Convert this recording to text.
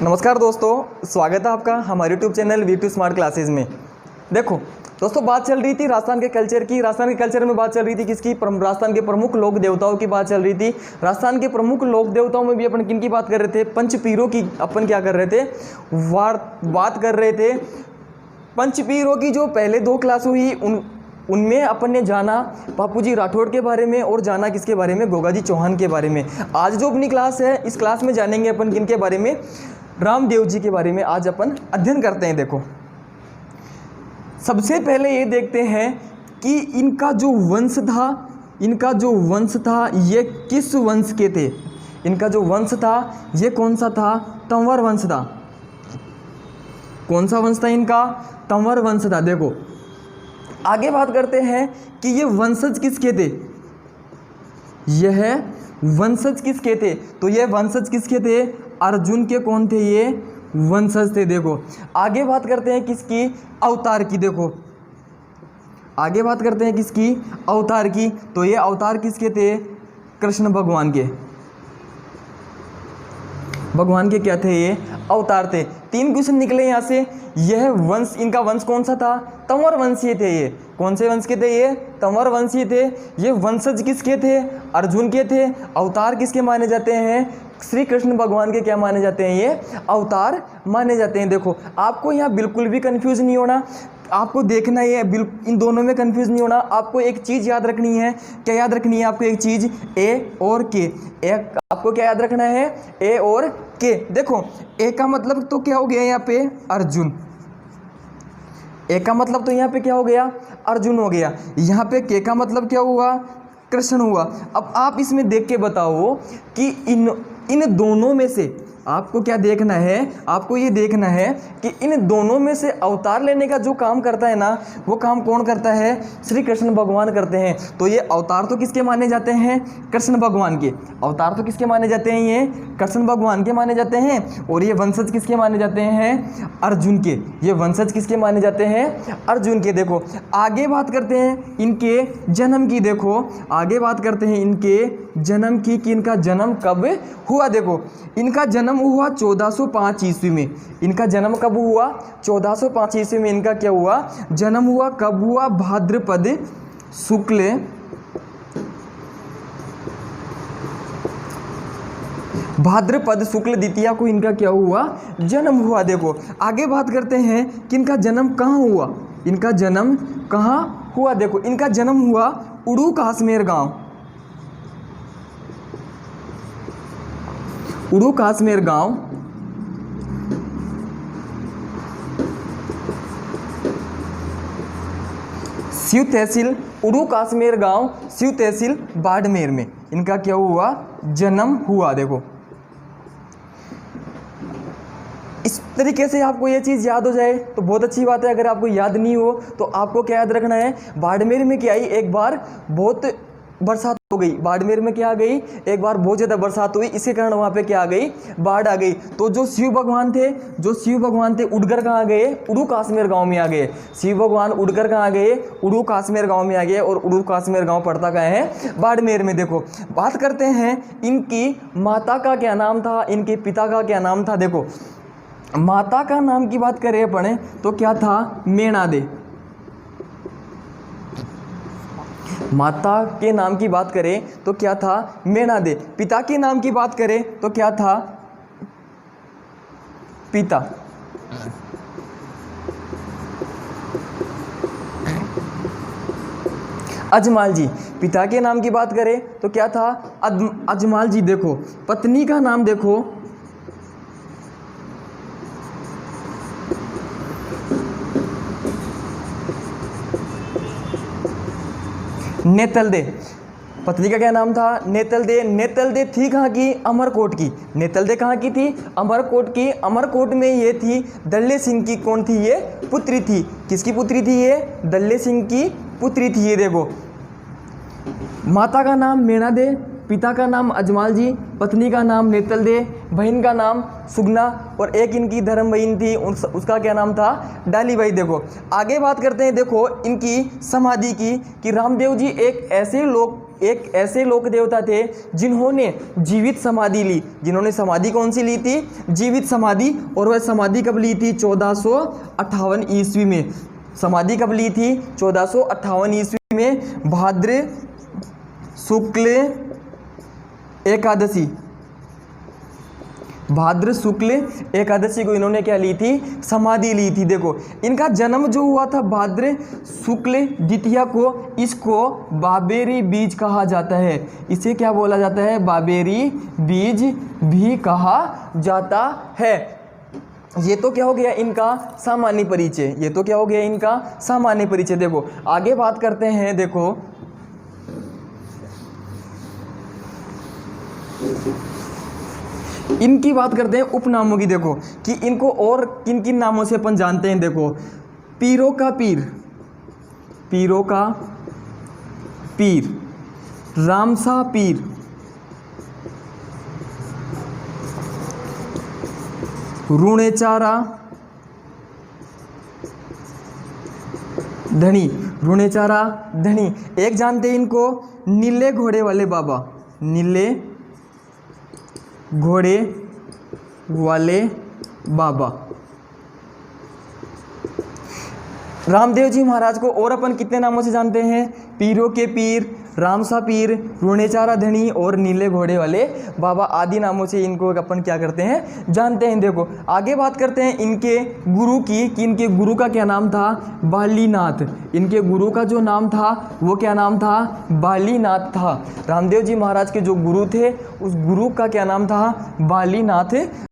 नमस्कार दोस्तों, स्वागत है आपका हमारे YouTube channel V2 smart classes में। देखो दोस्तों, बात चल रही थी राजस्थान के कल्चर की। राजस्थान के कल्चर में बात चल रही थी किसकी? राजस्थान के प्रमुख लोक देवताओं की बात चल रही थी। राजस्थान के प्रमुख लोक देवताओं में भी अपन किन की बात कर रहे थे? पंचपीरों की अपन क्या कर रहे थे? बात कर रहे थे। पंचपीरों की जो पहले 2 क्लास हुई उनमें अपन ने जाना बापूजी राठौड़ के बारे में और जाना किसके बारे में? गोगाजी चौहान के बारे में। आज जो अपनी क्लास है, इस क्लास में जानेंगे अपन किन के बारे में? रामदेव जी के बारे में आज अपन अध्ययन करते हैं। देखो, सबसे पहले ये देखते हैं कि इनका जो वंश था ये किस वंश के थे? इनका जो वंश था ये कौन सा था? तंवर वंश था। कौन सा वंश था इनका? तंवर वंश था। देखो, आगे बात करते हैं कि ये वंशज किसके थे? यह वंशज किसके थे? तो ये वंशज किसके थे? अर्जुन के कौन थे? ये वंशज थे। देखो, आगे बात करते हैं किसकी? अवतार की। देखो, आगे बात करते हैं किसकी? अवतार की। तो ये अवतार किसके थे? कृष्ण भगवान के। भगवान के क्या थे? ये अवतार थे। 3 क्वेश्चन निकले यहाँ से। यह वंश, इनका वंश कौन सा था? तंवर वंशीय थे। ये कौन से वंश के थे? ये तंवर वंशीय थे। ये वंशज किसके थे? अर्जुन के थे। अवतार किसके माने जाते हैं? श्री कृष्ण भगवान के क्या माने जाते हैं? ये अवतार माने जाते हैं। देखो, आपको यहाँ बिल्कुल भी कंफ्यूज नहीं होना। आपको देखना है, इन दोनों में कंफ्यूज नहीं होना। आपको एक चीज़ याद रखनी है। क्या याद रखनी है आपको? एक चीज़, ए और के। आपको क्या याद रखना है? ए और के। देखो, ए का मतलब तो क्या हो गया यहाँ पे? अर्जुन। ए का मतलब तो यहाँ पे क्या हो गया? अर्जुन हो गया। यहाँ पे के का मतलब क्या हुआ? कृष्ण हुआ। अब आप इसमें देख के बताओ कि इन दोनों में से आपको क्या देखना है? आपको ये देखना है कि इन दोनों में से अवतार लेने का जो काम करता है ना, वो काम कौन करता है? श्री कृष्ण भगवान करते हैं। तो ये अवतार तो किसके माने जाते हैं? कृष्ण भगवान के। अवतार तो किसके माने जाते हैं? ये कृष्ण भगवान के माने जाते हैं। और ये वंशज किसके माने जाते हैं? अर्जुन के। ये वंशज किसके माने जाते हैं? अर्जुन के। देखो, आगे बात करते हैं इनके जन्म की। देखो, आगे बात करते हैं इनके जन्म की कि इनका जन्म कब हुआ। देखो, इनका जन्म हुआ 1405 ईस्वी में। इनका जन्म कब हुआ? 1405 ईस्वी में इनका क्या हुआ? जन्म हुआ। कब हुआ? भाद्रपद शुक्ल द्वितीया को इनका क्या हुआ? जन्म हुआ। देखो, आगे बात करते हैं कि इनका जन्म कहाँ हुआ? इनका जन्म कहाँ हुआ? देखो, इनका जन्म हुआ उड़ू काश्मीर गांव। उड़ू काश्मीर गांव शिव तहसील, उड़ू काश्मीर गांव शिव तहसील बाड़मेर में इनका क्या हुआ? जन्म हुआ। देखो, इस तरीके से आपको ये चीज़ याद हो जाए तो बहुत अच्छी बात है। अगर आपको याद नहीं हो तो आपको क्या याद रखना है? बाड़मेर में क्या आई? एक बार बहुत बरसात हो गई। बाड़मेर में क्या आ गई? एक बार बहुत ज़्यादा बरसात हुई, इसके कारण वहाँ पे क्या आ गई? बाढ़ आ गई। तो जो शिव भगवान थे उड़कर कहाँ गए? उड़ू काश्मीर गांव में आ गए। शिव भगवान उड़कर कहाँ गए? उड़ू काश्मीर गांव में आ गए। और उड़ू काश्मीर गांव पड़ता कहाँ है? बाड़मेर में। देखो, बात करते हैं इनकी माता का क्या नाम था, इनके पिता का क्या नाम था। देखो, माता का नाम की बात करें अपन तो क्या था? मेणादे। माता के नाम की बात करें तो क्या था? मेणादे। पिता के नाम की बात करें तो क्या था? पिता। अजमाल जी। पिता के नाम की बात करें तो क्या था? अजमाल जी। देखो, पत्नी का नाम देखो, नेतलदे। पत्नी का क्या नाम था? नेतलदे। नेतलदे थी कहाँ की? अमरकोट की। नेतलदे कहाँ की थी? अमरकोट की। अमरकोट में ये थी दल्ले सिंह की कौन थी? ये पुत्री थी। किसकी पुत्री थी? ये दल्ले सिंह की पुत्री थी। ये देखो, माता का नाम मेणादे, पिता का नाम अजमाल जी, पत्नी का नाम नेतलदे, बहन का नाम सुगना और एक इनकी धर्म बहन थी, उसका क्या नाम था? डालीबाई। देखो, आगे बात करते हैं। देखो, इनकी समाधि की कि रामदेव जी एक एक ऐसे लोक देवता थे जिन्होंने जीवित समाधि ली। जिन्होंने समाधि कौन सी ली थी? जीवित समाधि। और वह समाधि कब ली थी? 1458 ईस्वी में। समाधि कब ली थी? 1458 ईस्वी में, भाद्र शुक्ल एकादशी। भाद्र शुक्ल एकादशी को इन्होंने क्या ली थी? समाधि ली थी। देखो इनका जन्म जो हुआ था भाद्र शुक्ल द्वितीया को, इसको बाबेरी बीज कहा जाता है। इसे क्या बोला जाता है? बाबेरी बीज भी कहा जाता है। ये तो क्या हो गया इनका सामान्य परिचय। ये तो क्या हो गया इनका सामान्य परिचय। देखो आगे बात करते हैं। देखो इनकी बात करते हैं उपनामों की। देखो कि इनको और किन किन नामों से अपन जानते हैं। देखो पीरों का पीर, पीरों का पीर, रामसा पीर, रुणेचारा धनी, रुणेचारा धनी। एक जानते हैं इनको नीले घोड़े वाले बाबा, नीले घोड़े वाले बाबा। रामदेव जी महाराज को और अपन कितने नामों से जानते हैं? पीरों के पीर, रामसा पीर, रुणेचारा धनी और नीले घोड़े वाले बाबा आदि नामों से इनको अपन क्या करते हैं? जानते हैं। देखो आगे बात करते हैं इनके गुरु की कि इनके गुरु का क्या नाम था? बालीनाथ। इनके गुरु का जो नाम था वो क्या नाम था? बालीनाथ था। रामदेव जी महाराज के जो गुरु थे उस गुरु का क्या नाम था? बालीनाथ